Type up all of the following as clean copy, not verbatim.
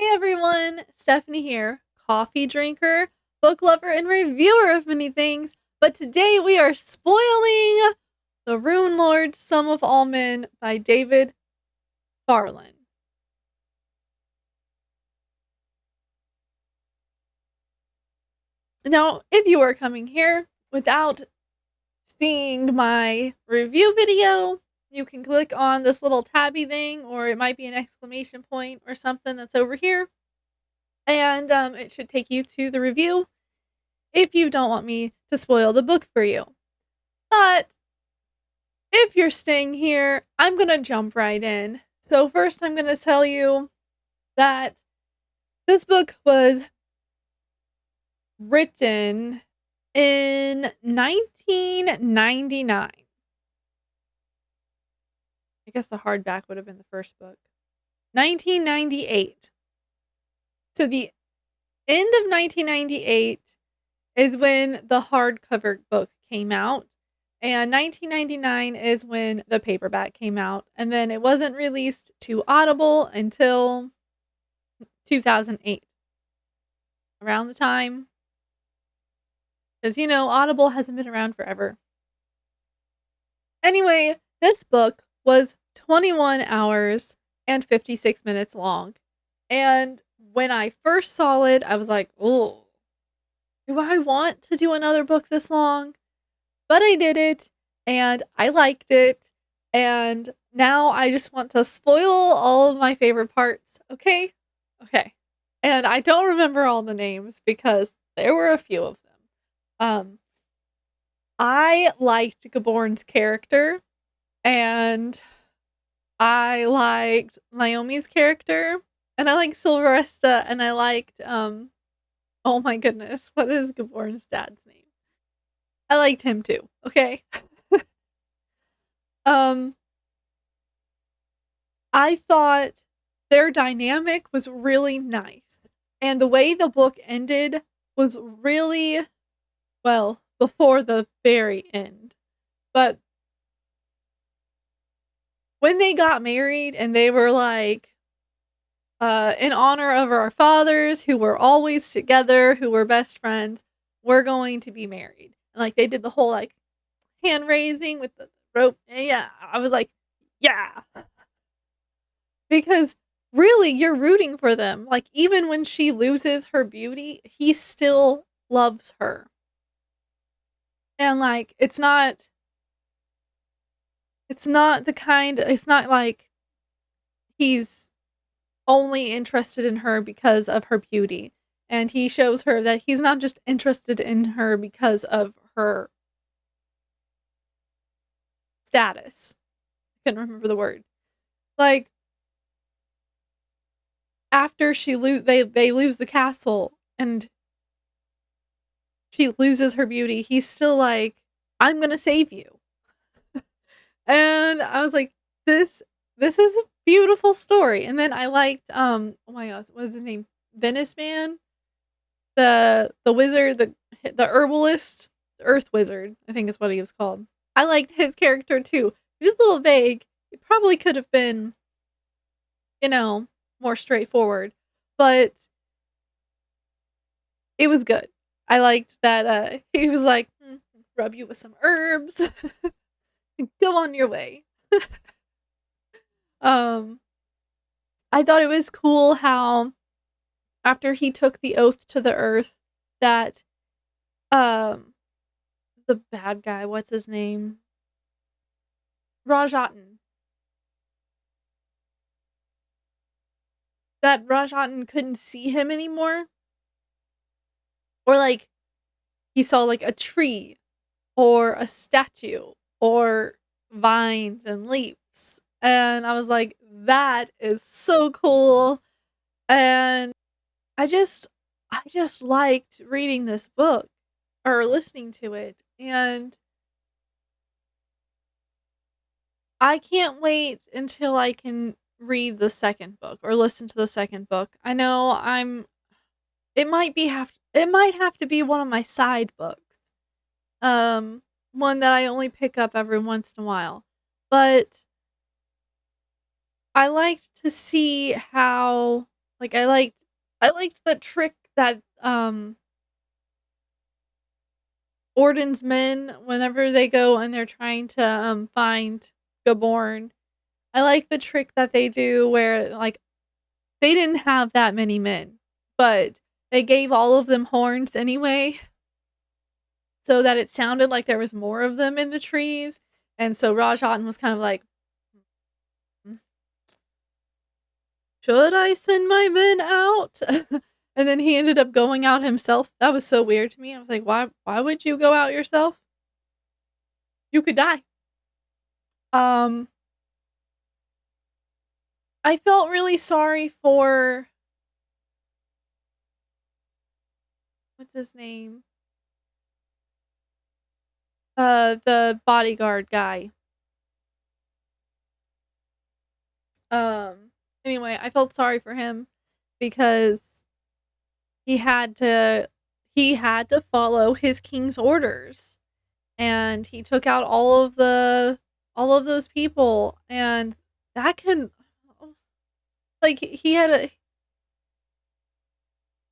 Hey everyone, Stephanie here, coffee drinker, book lover, and reviewer of many things. But today we are spoiling The Runelords, Some of All Men by David Farland. Now, if you are coming here without seeing my review video, you can click on this little tabby thing, or it might be an exclamation point or something that's over here, and it should take you to the review if you don't want me to spoil the book for you. But if you're staying here, I'm going to jump right in. So, first, I'm going to tell you that this book was written in 1999. I guess the hardback would have been the first book. 1998. So, the end of 1998 is when the hardcover book came out. And 1999 is when the paperback came out. And then it wasn't released to Audible until 2008. Around the time. Because, Audible hasn't been around forever. Anyway, this book was 21 hours and 56 minutes long. And when I first saw it, I was like, oh, do I want to do another book this long? But I did it, and I liked it, and now I just want to spoil all of my favorite parts, okay? Okay. And I don't remember all the names because there were a few of them. I liked Gaborn's character, and I liked Naomi's character, and I liked Silveresta, and I liked, oh my goodness, what is Gaborn's dad's name? I liked him too, okay? I thought their dynamic was really nice. And the way the book ended was really, well, before the very end. But when they got married and they were like, in honor of our fathers who were always together, who were best friends, we're going to be married. And like they did the whole like hand raising with the rope. And yeah, I was like, yeah. Because really, you're rooting for them. Like, even when she loses her beauty, he still loves her. And like, it's not it's not like he's only interested in her because of her beauty. And he shows her that he's not just interested in her because of her status. I can't remember the word. Like, after they lose the castle and she loses her beauty, he's still like, I'm gonna save you. And I was like, this is a beautiful story. And then I liked oh my gosh, what was his name? Venice Man? The wizard, the herbalist, the earth wizard, I think is what he was called. I liked his character too. He was a little vague. He probably could have been, more straightforward. But it was good. I liked that he was like, rub you with some herbs. Go on your way. um I thought it was cool how after he took the oath to the earth that um the bad guy, what's his name? Rajatan. That Rajatan couldn't see him anymore. Or like he saw like a tree or a statue or vines and leaves. And I was like, that is so cool. And I just liked reading this book or listening to it. And I can't wait until I can read the second book or listen to the second book. I know it might have to be one of my side books. One that I only pick up every once in a while. But I liked to see how Like, I liked the trick that, Orden's men, whenever they go and they're trying to, find Gaborn, I like the trick that they do where, like, they didn't have that many men, but they gave all of them horns anyway, so that it sounded like there was more of them in the trees, and so Rajatan was kind of like, "Mm, should I send my men out?" And then he ended up going out himself. That was so weird to me. I was like, "Why would you go out yourself? You could die." Um, I felt really sorry for what's his name? The bodyguard guy. Um, anyway, I felt sorry for him because he had to he had to follow his king's orders, and he took out all of those people, and that can, like, he had a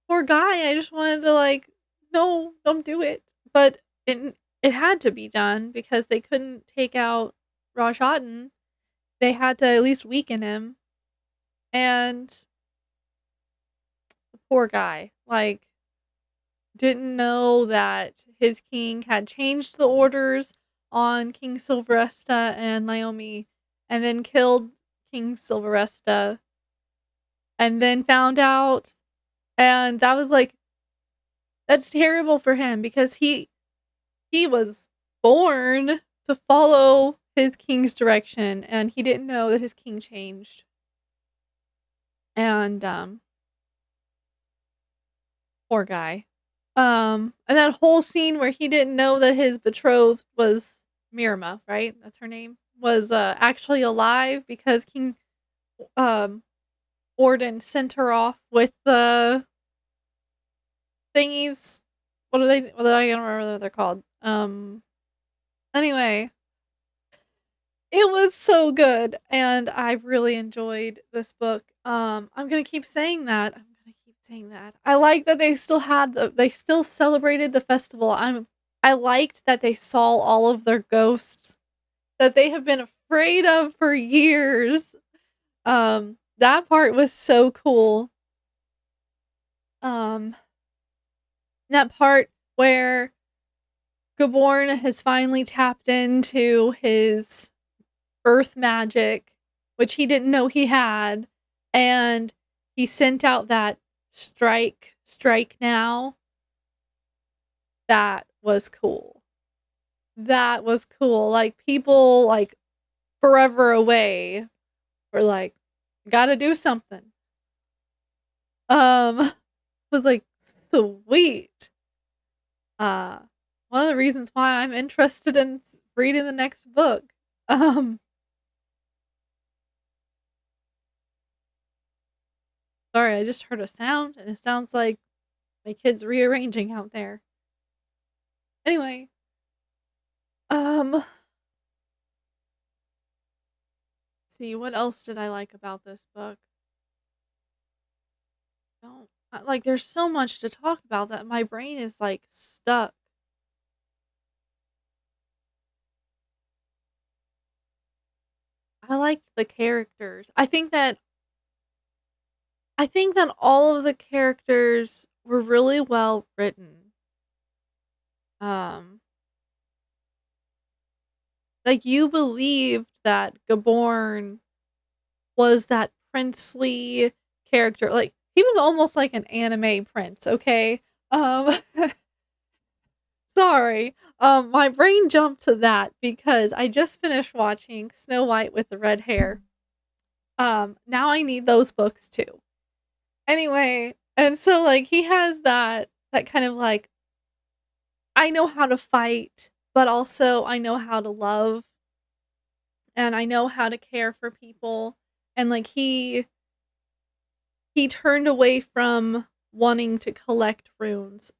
poor guy. I just wanted to, like, no, don't do it. But it had to be done because they couldn't take out Rajatan. They had to at least weaken him. And the poor guy, like, didn't know that his king had changed the orders on King Silveresta and Naomi, and then killed King Silveresta, and then found out, and that was like, that's terrible for him because he was born to follow his king's direction, and he didn't know that his king changed. And poor guy. And that whole scene where he didn't know that his betrothed was Mirma, right? That's her name. Was actually alive because King um Orden sent her off with the thingies. What are they? What I don't remember what they're called. Anyway, it was so good, and I really enjoyed this book. I'm gonna keep saying that. I'm gonna keep saying that. I like that they still celebrated the festival. I liked that they saw all of their ghosts that they have been afraid of for years. That part was so cool. Um, that part where Gaborn has finally tapped into his earth magic, which he didn't know he had, and he sent out that strike now. That was cool. That was cool. Like, people, like, forever away were like, gotta do something. Was like, sweet. Uh, one of the reasons why I'm interested in reading the next book. Um, Sorry, I just heard a sound, and it sounds like my kids rearranging out there. Anyway, let's see, what else did I like about this book? Don't like, there's so much to talk about that my brain is like stuck. I liked the characters. I think that all of the characters were really well written. Um, like, you believed that Gaborn was that princely character. Like, he was almost like an anime prince, okay? Um, sorry. My brain jumped to that because I just finished watching Snow White with the red hair. Now I need those books too. Anyway, and so, like, he has that kind of like, I know how to fight, but also I know how to love, and I know how to care for people. And like, he turned away from wanting to collect runes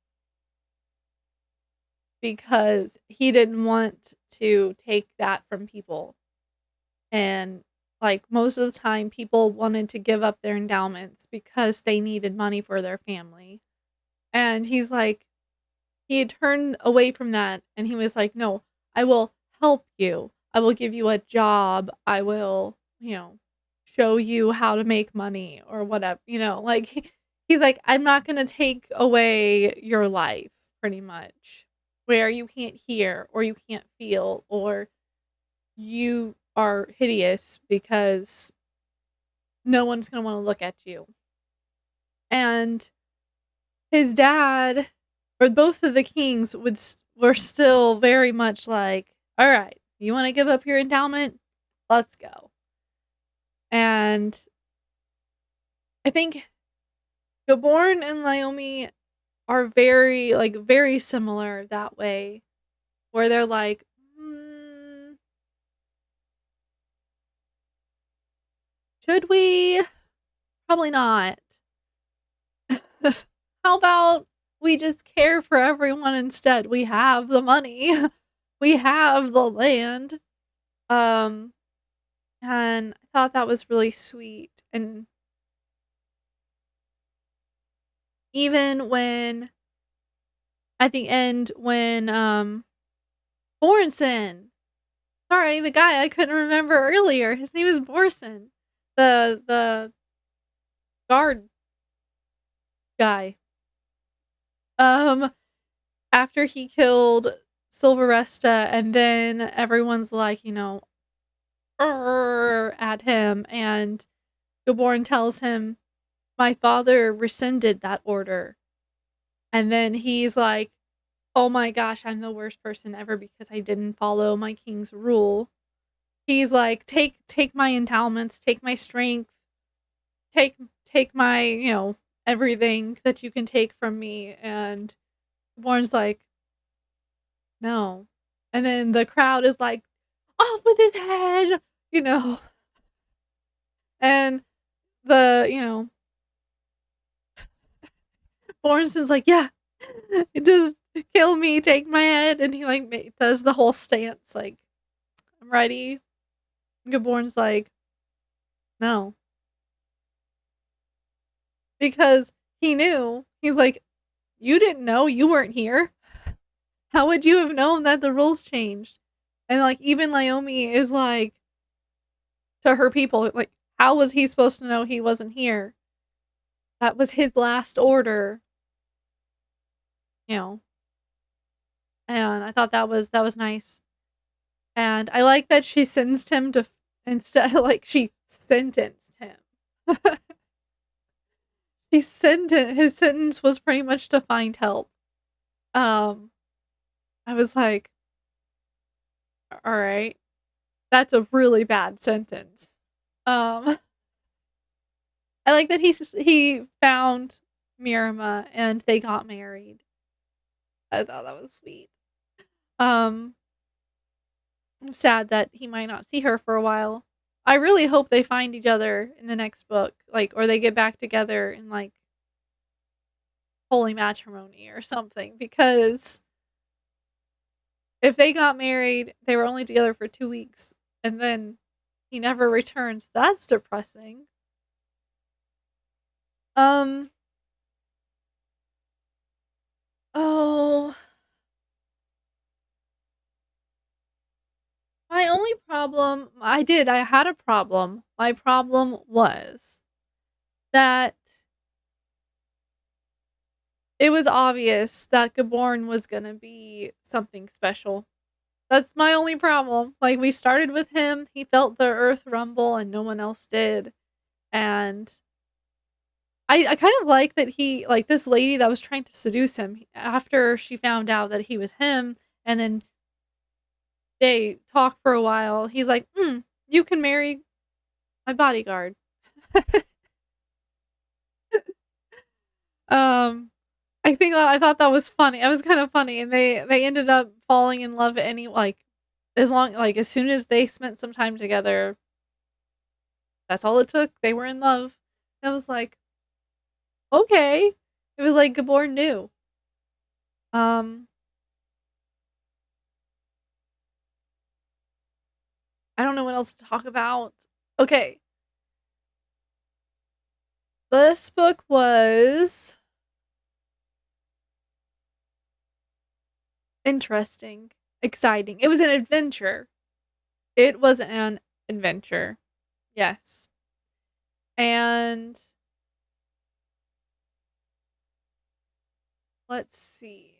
because he didn't want to take that from people. And like, most of the time, people wanted to give up their endowments because they needed money for their family. And he's like he had turned away from that, and he was like, "No, I will help you. I will give you a job. I will, show you how to make money or whatever." Like, he's like, "I'm not gonna take away your life, pretty much, where you can't hear or you can't feel or you are hideous because no one's gonna wanna look at you." And his dad, or both of the kings, were still very much like, "All right, you want to give up your endowment? Let's go." And I think Gaborn and Naomi are very similar that way, where they're like, should we? Probably not. How about we just care for everyone instead? We have the money, we have the land." Um, and I thought that was really sweet. And even when at the end, when Bornson, sorry, the guy I couldn't remember earlier, his name is Borson, the guard guy. Um, After he killed Silveresta, and then everyone's like, "Arr," at him, and Gaborn tells him, "My father rescinded that order." And then he's like, "Oh my gosh, I'm the worst person ever because I didn't follow my king's rule." He's like, "Take my endowments, take my strength, take my, everything that you can take from me." And Warren's like, "No." And then the crowd is like, "Off with his head," you know. And the, Bornson's like, "Yeah, just kill me, take my head." And he like does the whole stance like, "I'm ready." Gaborn's like, "No." Because he knew. He's like, "You didn't know, you weren't here. How would you have known that the rules changed?" And like even Naomi is like to her people, like, how was he supposed to know he wasn't here? That was his last order, you know. And I thought that was nice. And I like that she sentenced him to instead like she sentenced him. His sentence was pretty much to find help. Um I was like, "All right. That's a really bad sentence." Um I like that he found Mirama and they got married. I thought that was sweet. Um I'm sad that he might not see her for a while. I really hope they find each other in the next book, like, or they get back together in like holy matrimony or something, because if they got married, they were only together for 2 weeks and then he never returns. That's depressing. Um oh, my only problem, I had a problem. My problem was that it was obvious that Gaborn was gonna be something special. That's my only problem. Like, we started with him, he felt the earth rumble and no one else did. And I kind of like that he like this lady that was trying to seduce him after she found out that he was him, and then they talk for a while. He's like, you can marry my bodyguard." Um, I thought that was funny. It was kind of funny, and they ended up falling in love as soon as they spent some time together. That's all it took. They were in love. And I was like, okay. It was like Gabor knew. Um, I don't know what else to talk about. Okay. This book was interesting, exciting. It was an adventure. It was an adventure. Yes. And let's see.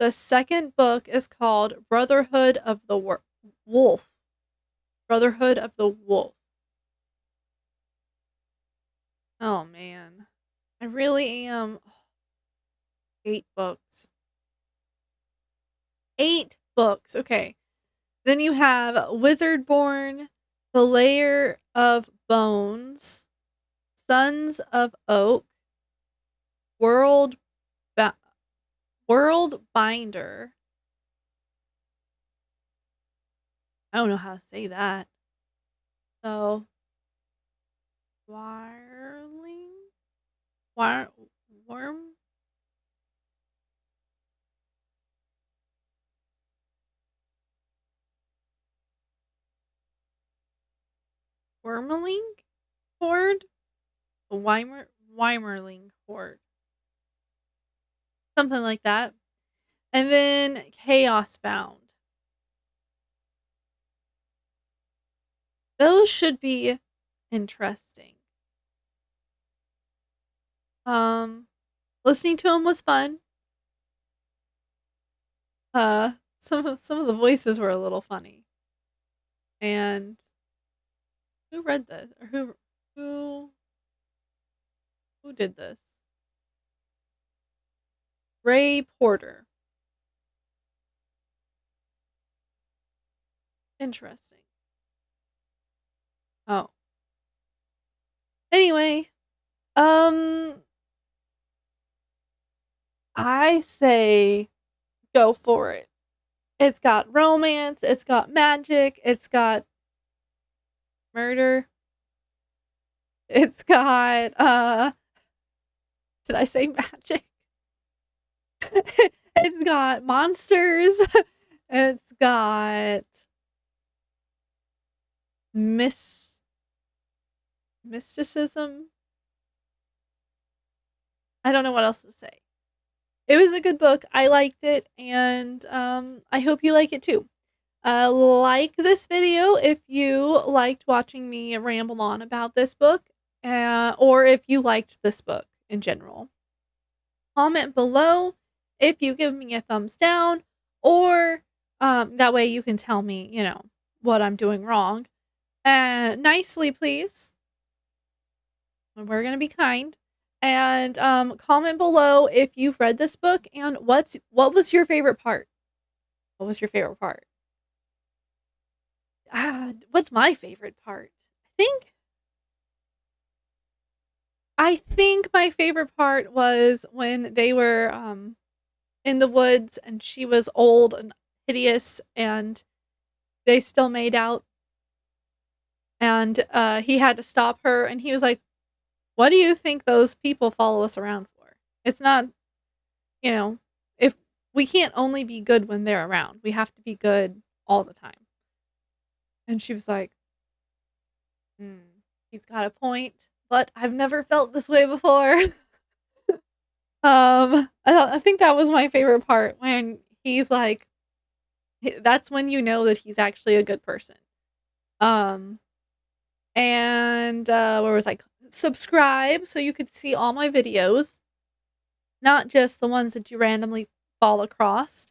The second book is called Brotherhood of the Wolf. Brotherhood of the Wolf. Oh man. I really am. 8 books. 8 books. Okay. Then you have Wizardborn, The Layer of Bones, Sons of Oak, World ba- World Binder. I don't know how to say that. So, Wirling? Wire, worm? Wormling Horde? Weimerling Horde. Something like that. And then Chaos Bound. Those should be interesting. Um, Listening to them was fun. Some of the voices were a little funny. And who read this? Or who did this? Ray Porter. Interesting. Oh. Anyway, um I say go for it. It's got romance, it's got magic, it's got murder. It's got did I say magic? It's got monsters. It's got mysticism. I don't know what else to say. It was a good book. I liked it, and I hope you like it too. Like this video if you liked watching me ramble on about this book, or if you liked this book in general. Comment below if you give me a thumbs down, or that way you can tell me, what I'm doing wrong. Nicely, please. We're gonna be kind. And comment below if you've read this book and what was your favorite part? What was your favorite part? What's my favorite part? I think my favorite part was when they were in the woods and she was old and hideous and they still made out, and he had to stop her, and he was like, "What do you think those people follow us around for? It's not, if we can't only be good when they're around. We have to be good all the time." And she was like, he's got a point, but I've never felt this way before. I think that was my favorite part when he's like, that's when you know that he's actually a good person. And where was I? Subscribe so you could see all my videos, not just the ones that you randomly fall across.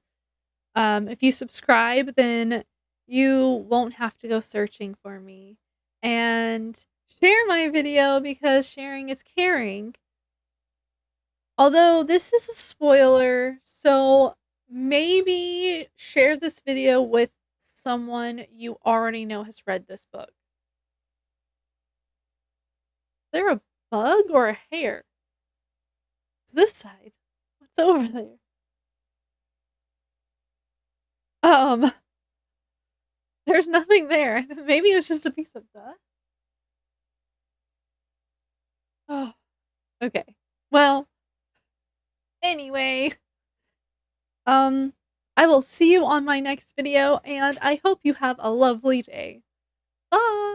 If you subscribe, then you won't have to go searching for me. And share my video because sharing is caring. Although this is a spoiler, so maybe share this video with someone you already know has read this book. Is there a bug or a hair? It's this side. What's over there? There's nothing there. Maybe it was just a piece of dust. Oh, okay. Well, anyway, I will see you on my next video, and I hope you have a lovely day. Bye!